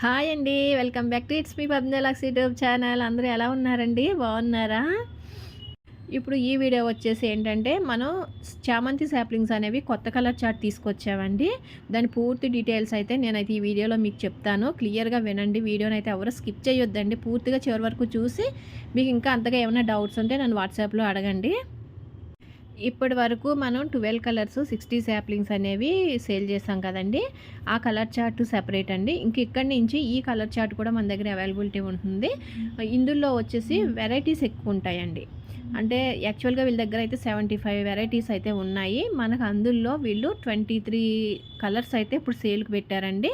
Hi అండి. Welcome back to it's me పద్మజలాక్స్ YouTube channel. అందరూ ఎలా ఉన్నారండి? బాగున్నారా? ఇప్పుడు ఈ వీడియో వచ్చేసి ఏంటంటే, మనం చామంతి సాప్లింగ్స్ అనేవి కొత్త కలర్ చార్ట్ తీసుకొచ్చామండి. దాని పూర్తి డీటెయిల్స్ అయితే నేనైతే ఈ వీడియోలో మీకు చెప్తాను. క్లియర్గా వినండి. వీడియోని అయితే ఎవరు స్కిప్ చేయొద్దండి. పూర్తిగా చివరి వరకు చూసి మీకు ఇంకా అంతగా ఏమైనా డౌట్స్ ఉంటే నన్ను వాట్సాప్లో అడగండి. ఇప్పటి వరకు మనం 12 కలర్స్ 60 శాప్లింగ్స్ అనేవి సేల్ చేసాం కదండి. ఆ కలర్ చార్ట్ సెపరేట్ అండి. ఇంక ఇక్కడి నుంచి ఈ కలర్ చార్ట్ కూడా మన దగ్గర అవైలబిలిటీ ఉంటుంది. ఇందులో వచ్చేసి వెరైటీస్ ఎక్కువ ఉంటాయండి. అంటే యాక్చువల్గా వీళ్ళ దగ్గర అయితే 75 వెరైటీస్ అయితే ఉన్నాయి. మనకు అందులో వీళ్ళు 23 కలర్స్ అయితే ఇప్పుడు సేల్కి పెట్టారండి.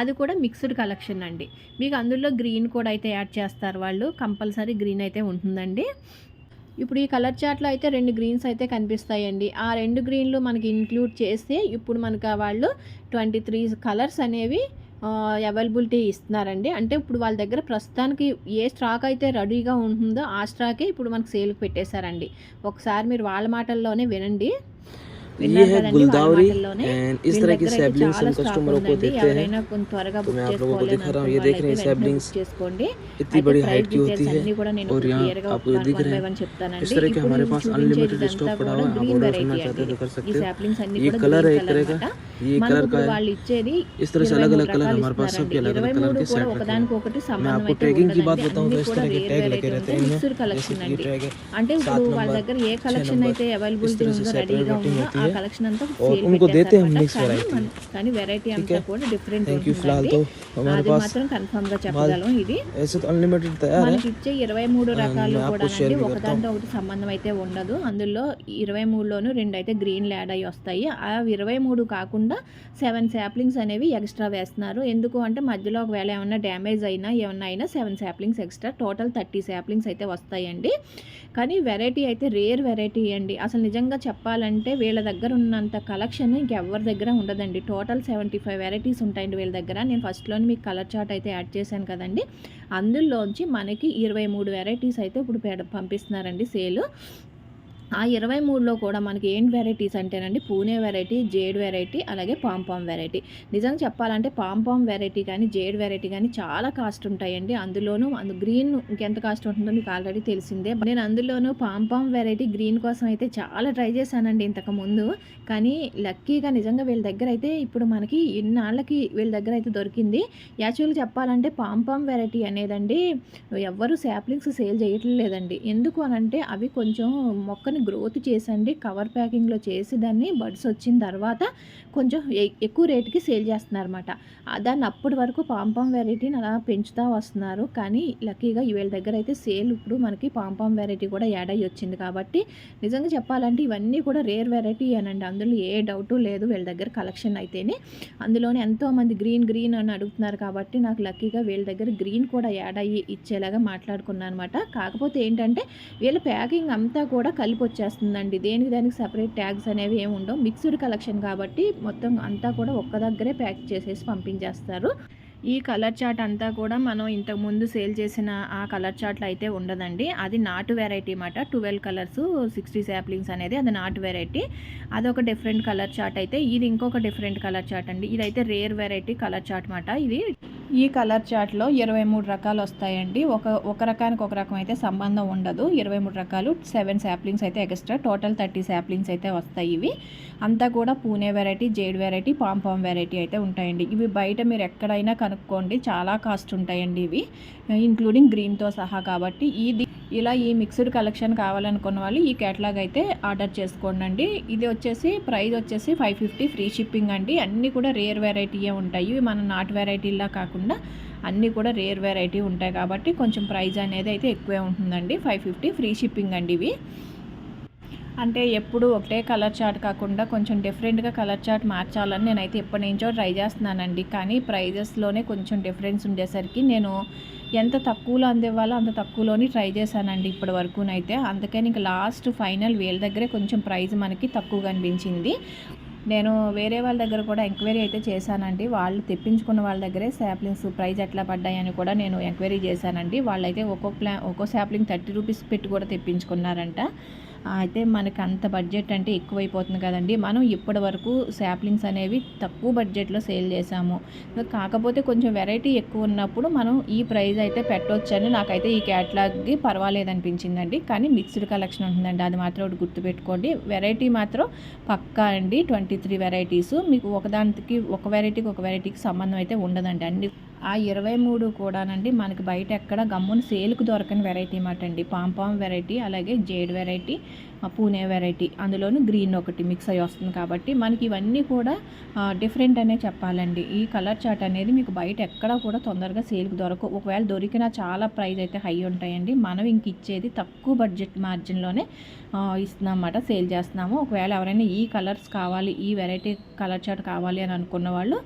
అది కూడా మిక్స్డ్ కలెక్షన్ అండి. మీకు అందులో గ్రీన్ కూడా అయితే యాడ్ చేస్తారు వాళ్ళు. కంపల్సరీ గ్రీన్ అయితే ఉంటుందండి. ఇప్పుడు ఈ కలర్ చార్ట్లో అయితే 2 గ్రీన్స్ అయితే కనిపిస్తాయండి. ఆ 2 గ్రీన్లు మనకి ఇంక్లూడ్ చేస్తే ఇప్పుడు మనకు వాళ్ళు 23 కలర్స్ అనేవి అవైలబిలిటీ ఇస్తున్నారండి. అంటే ఇప్పుడు వాళ్ళ దగ్గర ప్రస్తుతానికి ఏ స్టాక్ అయితే రెడీగా ఉంటుందో ఆ స్టాకే ఇప్పుడు మనకు సేల్కి పెట్టేశారండి. ఒకసారి మీరు వాళ్ళ మాటల్లోనే వినండి. ये है गुलदावरी एंड इस तरह की सैपलिंग्स हम कस्टमरों को देते हैं। तो मैं आप लोगों को दिखा रहा हूँ, ये देख रहे हैं सैपलिंग्स इतनी बड़ी हाइट की होती है और यहाँ आपको दिख रहे हैं इस तरह के हमारे पास अनलिमिटेड स्टॉक पड़ा हुआ है। आप ऑर्डर करना चाहते हैं तो कर सकते हैं। ये कलर है एक तरह का, ये कलर का है। इस तरह से अलग अलग कलर हमारे पास सबके अलग अलग कलर के सेट रखे हैं। मैं आपको टैगिंग की बात बताऊँ तो इस तरह के टैग लगे रहते हैं इनमें, जैसे कि ये टैग है 7 नंबर 6 नंबर, इस तरह से सेपरेट कटिंग होती है और उनको देते हैं हम मिक्स वैरायटी। కానీ వెరైటీ అంతా కూడా డిఫరెంట్ थैंक यू। फिलहाल तो हमारे అది पास మాత్రం కన్ఫర్మ్ గా చెప్పగలం. ఇది ऐसे तो अनलिमिटेड तैयार है। మనకి ఇచ్చే 23 రకాలు मैं కూడా आपको शेयर भी करता ఒకదాంతో हूँ। ఒకటి సంబంధం అయితే ఉండదు. అందులో 23లోను 2 అయితే గ్రీన్ యాడ్ అయ్యి వస్తాయి. ఆ 23 కాకుండా 7 శాప్లింగ్స్ అనేవి ఎక్స్ట్రా వేస్తున్నారు. ఎందుకు అంటే మధ్యలో ఒకవేళ ఏమన్నా డ్యామేజ్ అయినా ఏమన్నా అయినా 7 శాప్లింగ్స్ ఎక్స్ట్రా, టోటల్ 30 శాప్లింగ్స్ అయితే వస్తాయండి. కానీ వెరైటీ అయితే రేర్ వెరైటీ అండి. అసలు నిజంగా చెప్పాలంటే వీళ్ళ దగ్గర ఉన్నంత కలెక్షన్ ఇంకెవరి దగ్గర ఉండదండి. టోటల్ 75 వెరైటీస్ ఉంటాయండి వీళ్ళ దగ్గర. నేను ఫస్ట్లోనే మీకు కలర్ చార్ట్ అయితే యాడ్ చేశాను కదండి. అందులోంచి మనకి 23 వెరైటీస్ అయితే ఇప్పుడు పంపిస్తున్నారండి సేల్. ఆ 23లో కూడా మనకి ఏంటి వెరైటీస్ అంటేనండి, పూణే వెరైటీ, జేడ్ వెరైటీ, అలాగే పాంపామ్ వెరైటీ. నిజంగా చెప్పాలంటే పాంపామ్ వెరైటీ కానీ జేడ్ వెరైటీ కానీ చాలా కాస్ట్ ఉంటాయండి. అందులోనూ గ్రీన్ ఇంకెంత కాస్ట్ ఉంటుందో మీకు ఆల్రెడీ తెలిసిందే. నేను అందులోనూ పాంపామ్ వెరైటీ గ్రీన్ కోసం అయితే చాలా ట్రై చేశానండి ఇంతకుముందు. కానీ లక్కీగా నిజంగా వీళ్ళ దగ్గర అయితే ఇప్పుడు మనకి ఇన్నాళ్ళకి వీళ్ళ దగ్గర అయితే దొరికింది. యాక్చువల్గా చెప్పాలంటే పాంపామ్ వెరైటీ అనేదండి ఎవ్వరూ శాప్లింగ్స్ సేల్ చేయట్లేదండి. ఎందుకు అనంటే అవి కొంచెం మొక్కని గ్రోత్ చేసండి కవర్ ప్యాకింగ్లో చేసి దాన్ని బడ్స్ వచ్చిన తర్వాత కొంచెం ఎక్కువ రేటుకి సేల్ చేస్తున్నారన్నమాట. దాన్ని అప్పటి వరకు పాంపామ్ వెరైటీని అలా పెంచుతూ వస్తున్నారు. కానీ లక్కీగా వీళ్ళ దగ్గర అయితే సేల్ ఇప్పుడు మనకి పాంపామ్ వెరైటీ కూడా యాడ్ అయ్యి వచ్చింది. కాబట్టి నిజంగా చెప్పాలంటే ఇవన్నీ కూడా రేర్ వెరైటీ అనండి. అందులో ఏ డౌటు లేదు వీళ్ళ దగ్గర కలెక్షన్ అయితేనే. అందులోనే ఎంతోమంది గ్రీన్ గ్రీన్ అని అడుగుతున్నారు కాబట్టి నాకు లక్కీగా వీళ్ళ దగ్గర గ్రీన్ కూడా యాడ్ అయ్యి ఇచ్చేలాగా మాట్లాడుకున్నాను అనమాట. కాకపోతే ఏంటంటే వీళ్ళ ప్యాకింగ్ అంతా కూడా కలిపి వచ్చేస్తుందండి. దేనికి దానికి సెపరేట్ ట్యాగ్స్ అనేవి ఏమి ఉండవు. మిక్స్డ్ కలెక్షన్ కాబట్టి మొత్తం అంతా కూడా ఒక్క దగ్గరే ప్యాక్ చేసేసి పంపించేస్తారు. ఈ కలర్ చార్ట్ అంతా కూడా మనం ఇంతకుముందు సేల్ చేసిన ఆ కలర్ చార్ట్లో అయితే ఉండదండి. అది నాటు వెరైటీ అన్నమాట. 12 కలర్స్ 60 శాప్లింగ్స్ అనేది అది నాటు వెరైటీ. అదొక డిఫరెంట్ కలర్ చార్ట్ అయితే, ఇది ఇంకొక డిఫరెంట్ కలర్ చార్ట్ అండి. ఇదైతే రేర్ వెరైటీ కలర్ చార్ట్ అన్నమాట. ఇది ఈ కలర్ చార్ట్లో 23 రకాలు వస్తాయండి. ఒక రకానికి ఒక రకం అయితే సంబంధం ఉండదు. 23 రకాలు, 7 శాప్లింగ్స్ అయితే ఎక్స్ట్రా, టోటల్ 30 శాప్లింగ్స్ అయితే వస్తాయి. ఇవి అంతా కూడా Pune variety, jade variety, pompom variety అయితే ఉంటాయండి. ఇవి బయట మీరు ఎక్కడైనా కనుక్కోండి, చాలా కాస్ట్ ఉంటాయండి ఇవి, ఇంక్లూడింగ్ గ్రీన్తో సహా. కాబట్టి ఇలా ఈ మిక్స్డ్ కలెక్షన్ కావాలనుకున్న వాళ్ళు ఈ కేటలాగ్ అయితే ఆర్డర్ చేసుకోండి. ఇది వచ్చేసి ప్రైస్ వచ్చేసి 550 ఫ్రీ షిప్పింగ్ అండి. అన్నీ కూడా రేర్ వెరైటీయే ఉంటాయి. మన నాటు వెరైటీలా కాకుండా అన్నీ కూడా రేర్ వెరైటీ ఉంటాయి కాబట్టి కొంచెం ప్రైస్ అనేది అయితే ఎక్కువే ఉంటుందండి. 550 ఫ్రీ షిప్పింగ్ అండి ఇవి. అంటే ఎప్పుడు ఒకటే కలర్ చార్ట్ కాకుండా కొంచెం డిఫరెంట్గా కలర్ చార్ట్ మార్చాలని నేనైతే ఎప్పటి నుంచో ట్రై చేస్తున్నానండి. కానీ ప్రైజెస్లోనే కొంచెం డిఫరెన్స్ ఉండేసరికి నేను ఎంత తక్కువలో అందివ్వాలో అంత తక్కువలోని ట్రై చేశానండి ఇప్పటి వరకునైతే. అందుకని ఇంక లాస్ట్ ఫైనల్ వీళ్ళ దగ్గరే కొంచెం ప్రైస్ మనకి తక్కువగా అనిపించింది. నేను వేరే వాళ్ళ దగ్గర కూడా ఎంక్వైరీ అయితే చేశానండి. వాళ్ళు తెప్పించుకున్న వాళ్ళ దగ్గరే శాప్లింగ్స్ ప్రైస్ ఎట్లా పడ్డాయని కూడా నేను ఎంక్వైరీ చేశానండి. వాళ్ళైతే ఒక్కో శాప్లింగ్ 30 రూపీస్ పెట్టి కూడా తెప్పించుకున్నారంట. అయితే మనకు అంత బడ్జెట్ అంటే ఎక్కువైపోతుంది కదండి. మనం ఇప్పటి వరకు శాప్లింగ్స్ అనేవి తక్కువ బడ్జెట్లో సేల్ చేసాము. కాకపోతే కొంచెం వెరైటీ ఎక్కువ ఉన్నప్పుడు మనం ఈ ప్రైస్ అయితే పెట్టొచ్చని నాకైతే ఈ క్యాటలాగ్కి పర్వాలేదనిపించిందండి. కానీ మిక్స్డ్ కలెక్షన్ ఉంటుందండి, అది మాత్రం ఒకటి గుర్తుపెట్టుకోండి. వెరైటీ మాత్రం పక్కా అండి, 23 వెరైటీస్. మీకు ఒకదానికి ఒక వెరైటీకి సంబంధం అయితే ఉండదండి. అన్ని ఆ 23 కూడానండి మనకి బయట ఎక్కడ గమ్మున సేల్కి దొరకని వెరైటీ మాట అండి. పాంపామ్ వెరైటీ, అలాగే జేడ్ వెరైటీ, పూణే వెరైటీ, అందులోనూ గ్రీన్ ఒకటి మిక్స్ అయ్యి వస్తుంది. కాబట్టి మనకి ఇవన్నీ కూడా డిఫరెంట్ అనే చెప్పాలండి. ఈ కలర్ చార్ట్ అనేది మీకు బయట ఎక్కడ కూడా తొందరగా సేల్కి దొరకవు. ఒకవేళ దొరికినా చాలా ప్రైస్ అయితే హై ఉంటాయండి. మనం ఇంక ఇచ్చేది తక్కువ బడ్జెట్ మార్జిన్లోనే ఇస్తున్నాం అన్నమాట, సేల్ చేస్తున్నాము. ఒకవేళ ఎవరైనా ఈ కలర్స్ కావాలి, ఈ వెరైటీ కలర్ చార్ట్ కావాలి అని అనుకున్న వాళ్ళు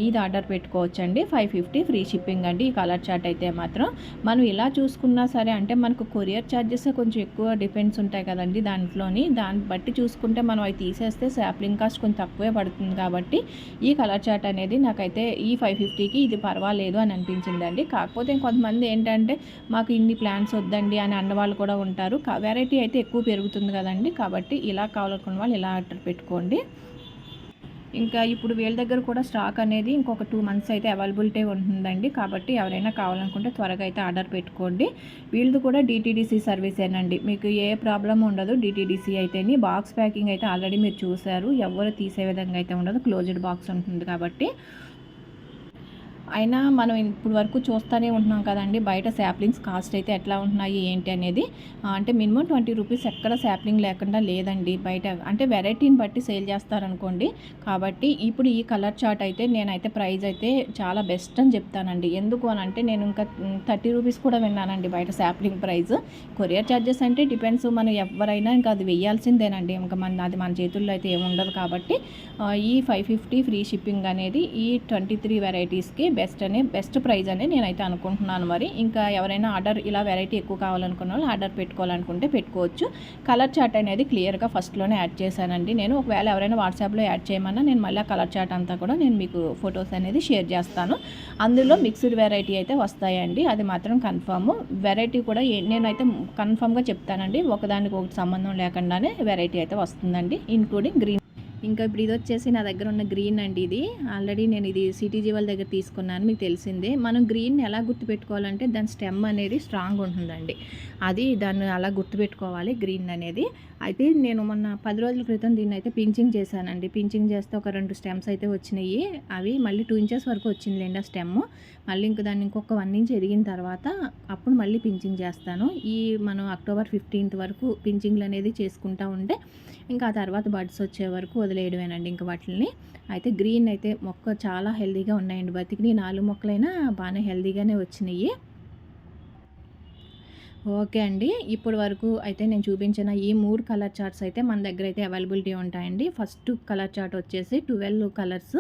ఇది ఆర్డర్ పెట్టుకోవచ్చండి. 550 ఫ్రీ షిప్పింగ్ అండి ఈ కలర్ చార్ట్ అయితే మాత్రం. మనం ఇలా చూసుకున్నా సరే, అంటే మనకు కొరియర్ ఛార్జెస్ కొంచెం ఎక్కువ డిపెండ్స్ ఉంటాయి కదండి దాంట్లోని. దాన్ని బట్టి చూసుకుంటే మనం అవి తీసేస్తే శాప్లింగ్ కాస్ట్ కొంచెం తక్కువే పడుతుంది. కాబట్టి ఈ కలర్ చార్ట్ అనేది నాకైతే ఈ 550కి ఇది పర్వాలేదు అని అనిపించిందండి. కాకపోతే కొంతమంది ఏంటంటే మాకు ఇన్ని ప్లాన్స్ వద్దండి అని అన్నవాళ్ళు కూడా ఉంటారు. వెరైటీ అయితే ఎక్కువ పెరుగుతుంది కదండి. కాబట్టి ఇలా కావాలనుకున్న వాళ్ళు ఇలా ఆర్డర్ పెట్టుకోండి. ఇంకా ఇప్పుడు వీళ్ళ దగ్గర కూడా స్టాక్ అనేది ఇంకొక 2 మంత్స్ అయితే అవైలబిలిటీ ఉంటుందండి. కాబట్టి ఎవరైనా కావాలనుకుంటే త్వరగా అయితే ఆర్డర్ పెట్టుకోండి. వీళ్ళది కూడా DTDC సర్వీసేనండి, మీకు ఏ ప్రాబ్లం ఉండదు. DTDC అయితేని బాక్స్ ప్యాకింగ్ అయితే ఆల్రెడీ మీరు చూసారు, ఎవరు తీసే విధంగా అయితే ఉండదు, క్లోజ్డ్ బాక్స్ ఉంటుంది. కాబట్టి అయినా మనం ఇప్పుడు వరకు చూస్తూనే ఉంటున్నాం కదండి బయట శాప్లింగ్స్ కాస్ట్ అయితే ఎట్లా ఉంటున్నాయి ఏంటి అనేది. అంటే మినిమం 20 రూపీస్ ఎక్కడ శాప్లింగ్ లేకుండా లేదండి బయట. అంటే వెరైటీని బట్టి సేల్ చేస్తారనుకోండి. కాబట్టి ఇప్పుడు ఈ కలర్ చార్ట్ అయితే నేనైతే ప్రైస్ అయితే చాలా బెస్ట్ అని చెప్తానండి. ఎందుకు అని అంటే నేను ఇంకా 30 రూపీస్ కూడా విన్నానండి బయట శాప్లింగ్ ప్రైస్. కొరియర్ ఛార్జెస్ అంటే డిపెండ్స్, మనం ఎవరైనా ఇంకా అది వెయ్యాల్సిందేనండి. ఇంకా అది మన చేతుల్లో అయితే ఏముండదు. కాబట్టి ఈ 550 ఫ్రీ షిప్పింగ్ అనేది ఈ 23 వెరైటీస్కి బెస్ట్ ప్రైస్ అని నేనైతే అనుకుంటున్నాను. మరి ఇంకా ఎవరైనా ఆర్డర్ ఇలా వెరైటీ ఎక్కువ కావాలనుకున్న వాళ్ళు ఆర్డర్ పెట్టుకోవాలనుకుంటే పెట్టుకోవచ్చు. కలర్ చార్ట్ అనేది క్లియర్గా ఫస్ట్లోనే యాడ్ చేశానండి నేను. ఒకవేళ ఎవరైనా వాట్సాప్లో యాడ్ చేయమన్నా నేను మళ్ళీ కలర్ చార్ట్ అంతా కూడా నేను మీకు ఫొటోస్ అనేది షేర్ చేస్తాను. అందులో మిక్స్డ్ వెరైటీ అయితే వస్తాయండి, అది మాత్రం కన్ఫర్మ్. వెరైటీ కూడా నేనైతే కన్ఫర్మ్గా చెప్తానండి, ఒకదానికి ఒకటి సంబంధం లేకుండానే వెరైటీ అయితే వస్తుందండి, ఇంక్లూడింగ్ గ్రీన్. ఇంకా ఇప్పుడు ఇది వచ్చేసి నా దగ్గర ఉన్న గ్రీన్ అండి. ఇది ఆల్రెడీ నేను ఇది సిటీజీ వాళ్ళ దగ్గర తీసుకున్నాను, మీకు తెలిసిందే. మనం గ్రీన్ ఎలా గుర్తుపెట్టుకోవాలంటే దాని స్టెమ్ అనేది స్ట్రాంగ్ ఉంటుందండి, అది దాన్ని అలా గుర్తుపెట్టుకోవాలి గ్రీన్ అనేది. అయితే నేను మొన్న 10 రోజుల క్రితం దీన్ని అయితే పించింగ్ చేశానండి. పించింగ్ చేస్తే ఒక 2 స్టెమ్స్ అయితే వచ్చినాయి. అవి మళ్ళీ 2 ఇంచెస్ వరకు వచ్చిందిలేండి ఆ స్టెమ్. మళ్ళీ ఇంకా దాన్ని ఇంకొక 1 ఇంచ్ ఎదిగిన తర్వాత అప్పుడు మళ్ళీ పించింగ్ చేస్తాను. మనం అక్టోబర్ 15th వరకు పించింగ్లు అనేది చేసుకుంటూ ఉంటే ఇంకా ఆ తర్వాత బడ్స్ వచ్చే వరకు వదిలేయడమేనండి ఇంకా వాటిని. అయితే గ్రీన్ అయితే మొక్క చాలా హెల్తీగా ఉన్నాయండి, బతికినాయి 4 మొక్కలైనా బాగానే హెల్తీగానే వచ్చినాయి. ఓకే అండి, ఇప్పటి వరకు అయితే నేను చూపించిన ఈ 3 కలర్ చార్ట్స్ అయితే మన దగ్గర అయితే అవైలబిలిటీ ఉంటాయండి. ఫస్ట్ కలర్ చార్ట్ వచ్చేసి 12 కలర్స్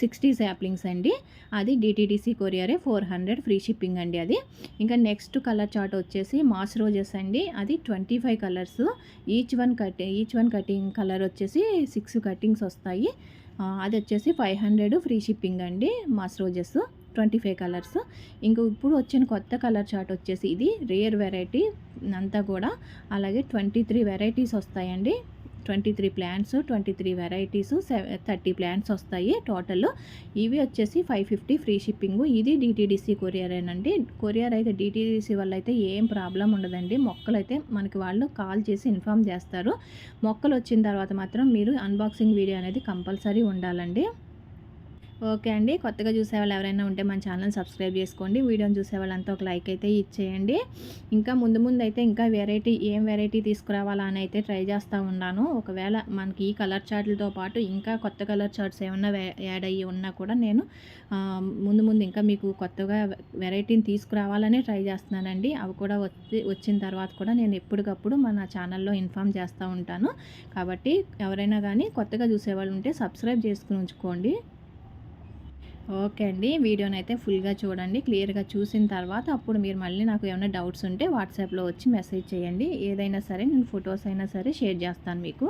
60 శాప్లింగ్స్ అండి, అది DTDC కొరియరే, 400 ఫ్రీ షిప్పింగ్ అండి అది. ఇంకా నెక్స్ట్ కలర్ చార్ట్ వచ్చేసి మాస్ రోజెస్ అండి, అది 25 colours, each one cutting colour వచ్చేసి 6 కటింగ్స్ వస్తాయి. అది వచ్చేసి 500 ఫ్రీ షిప్పింగ్ అండి, మాస్ రోజెస్ 25 కలర్స్. ఇంక ఇప్పుడు వచ్చిన కొత్త కలర్ చార్ట్ వచ్చేసి ఇది రేర్ వెరైటీ అంతా కూడా, అలాగే 23 వెరైటీస్ వస్తాయండి. 23 ప్లాంట్స్, 23 వెరైటీస్, 30 ప్లాంట్స్ వస్తాయి టోటల్. ఇవి వచ్చేసి 550 ఫ్రీ షిప్పింగ్. ఇది DTDC కొరియరేనండి. కొరియర్ అయితే DTDC వల్ల అయితే ఏం ప్రాబ్లం ఉండదండి. మొక్కలు అయితే మనకి వాళ్ళు కాల్ చేసి ఇన్ఫామ్ చేస్తారు. మొక్కలు వచ్చిన తర్వాత మాత్రం మీరు అన్బాక్సింగ్ వీడియో అనేది కంపల్సరీ ఉండాలండి. ఓకే అండి, కొత్తగా చూసేవాళ్ళు ఎవరైనా ఉంటే మన ఛానల్ సబ్స్క్రైబ్ చేసుకోండి. వీడియోని చూసే వాళ్ళంతా ఒక లైక్ అయితే ఇచ్చేయండి. ఇంకా ముందు అయితే ఇంకా ఏం వెరైటీ తీసుకురావాలా అని అయితే ట్రై చేస్తూ ఉన్నాను. ఒకవేళ మనకి ఈ కలర్ చార్ట్లతో పాటు ఇంకా కొత్త కలర్ చార్ట్స్ ఏమన్నా యాడ్ అయ్యి ఉన్నా కూడా నేను ముందు ఇంకా మీకు కొత్తగా వెరైటీని తీసుకురావాలనే ట్రై చేస్తున్నానండి. అవి కూడా వచ్చిన తర్వాత కూడా నేను ఎప్పటికప్పుడు మన ఛానల్లో ఇన్ఫామ్ చేస్తూ ఉంటాను. కాబట్టి ఎవరైనా కానీ కొత్తగా చూసేవాళ్ళు ఉంటే సబ్స్క్రైబ్ చేసుకుని ఉంచుకోండి. ఓకే అండి, వీడియోని అయితే ఫుల్గా చూడండి. క్లియర్గా చూసిన తర్వాత అప్పుడు మీరు మళ్ళీ నాకు ఏమైనా డౌట్స్ ఉంటే వాట్సాప్లో వచ్చి మెసేజ్ చేయండి. ఏదైనా సరే నేను ఫొటోస్ అయినా సరే షేర్ చేస్తాను మీకు.